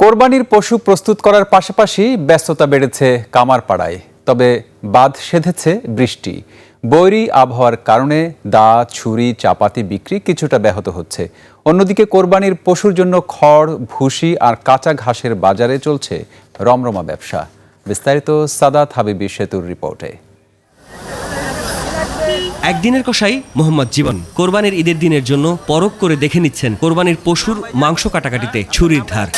কোরবানির পশু প্রস্তুত করার পাশাপাশি ব্যস্ততা বেড়েছে কামারপাড়ায়। তবে বাঁধ সেধেছে বৃষ্টি। বৈরী আবহাওয়ার কারণে দা, ছুরি, চাপাতি বিক্রি কিছুটা ব্যাহত হচ্ছে। অন্যদিকে কোরবানির পশুর জন্য খড়, ভুসি আর কাঁচা ঘাসের বাজারে চলছে রমরমা ব্যবসা। বিস্তারিত সাদাত হাবিবি সেতুর রিপোর্টে। একদিনের কসাই মোহাম্মদ জীবন কোরবানির ঈদের দিনের জন্য পরখ করে দেখে নিচ্ছেন কোরবানির পশুর মাংস কাটাকাটিতে ছুরির ধার।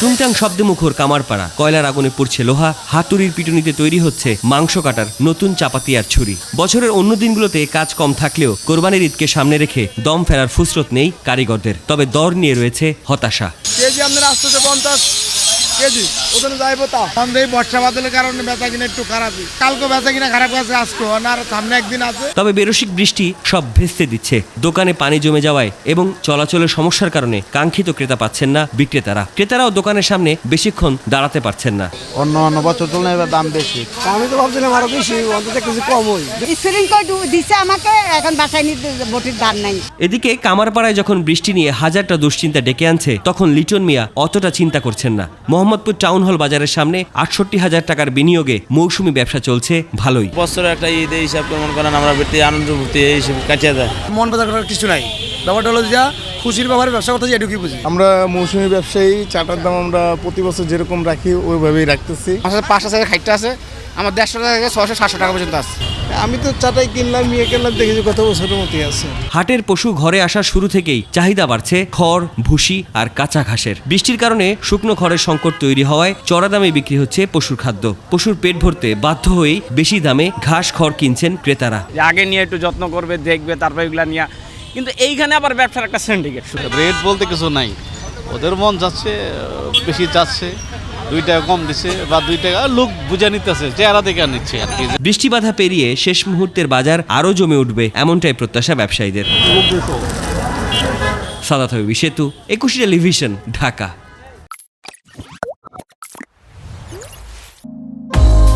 টুংটাং শব্দে মুখর কামারপাড়া, কয়লার আগুনে পুড়ছে লোহা, হাতুড়ির পিটুনিতে তৈরি হচ্ছে মাংস কাটার নতুন চাপাতি আর ছুরি। বছরের অন্য দিনগুলোতে কাজ কম থাকলেও কোরবানির ঈদকে সামনে রেখে দম ফেলার ফুসরত নেই কারিগরদের। তবে দর নিয়ে রয়েছে হতাশা। কেজি আপনার আসতে 50 কেজি ওখানে যাইবো তা আমাদের বর্ষা বাদলের কারণে বেচা কিনা একটু খারাপই। কালকে বেচা কিনা খারাপ আছে, আজকে আর সামনে একদিন আছে। তবে বেরসিক বৃষ্টি সব ভেস্তে দিচ্ছে। দোকানে পানি জমে যাওয়ায় এবং চলাচলের সমস্যার কারণে কাঙ্ক্ষিত ক্রেতা পাচ্ছেন না বিক্রেতারা। ক্রেতারাও দোকানের সামনে বেশিক্ষণ দাঁড়াতে পারছেন না। অন্য বছর তুলনায় এবার দাম বেশি। আমি তো ভাবছিলাম আরো বেশি, অন্তত কিছু কম হই। স্প্রিং কোড দিছে আমাকে, এখন বাসায় নিতে বটির ধার নাই। এদিকে কামারপাড়ায় যখন বৃষ্টি নিয়ে হাজারটা দুশ্চিন্তা ডেকে আনছে, তখন লিটন মিয়া অতটা চিন্তা করছেন না। মোহাম্মদপুর টাউন হল বাজারের সামনে 68,000 টাকার বিনিয়োগে মৌসুমি ব্যবসা চলছে ভালোই। বছরে একটা ঈদ হিসাব মনে করেন আমরা বেশি আনন্দ ভুক্তি এই হিসেবে কাটিয়ে যায়। মন বাজার করার কিছু নাই, ব্যাপারটা হলো যা খুশির ব্যাপারে ব্যবসা করতে যাই এটুকুই বুঝি। আমরা মৌসুমী ব্যবসায়ী, চাটার দাম আমরা প্রতি বছর যেরকম রাখি ওইভাবেই রাখতেছি। 5,000 খাইতে আছে, আমার 150 টাকা থেকে 600-700 টাকা পর্যন্ত আছে। আমি তো চাটাই কিনলাম, নিয়ে কিনলাম, দেখেছি কত বছরের মতোই আছে। হাটের পশু ঘরে আসার শুরু থেকেই চাহিদা বাড়ছে খড়, ভুসি আর কাঁচা ঘাসের। বৃষ্টির কারণে শুকনো খড়ের সংকট তৈরি হওয়ায় চড়া দামে বিক্রি হচ্ছে পশুর খাদ্য। পশুর পেট ভরতে বাধ্য হয়েই বেশি দামে ঘাস খড় কিনছেন ক্রেতারা। আগে নিয়ে একটু যত্ন করবে, দেখবে, তারপর এগুলা নিয়ে। কিন্তু এইখানে আবার ব্যবসার একটা সিন্ডিকেট। রেট বলতে কিছু নাই, ওদের মন যাচ্ছে, বেশি যাচ্ছে, 2 টাকা কম দিচ্ছে বা 2 টাকা লোক বুঝে নিতেছে, চেহারা দেখে নিচ্ছে আর কি। বৃষ্টি বাধা পেরিয়ে শেষ মুহূর্তের বাজার আরও জমে উঠবে এমনটাই প্রত্যাশা ব্যবসায়ীদের। সাদাত হাবিবি সেতু, 21 টেলিভিশন, ঢাকা।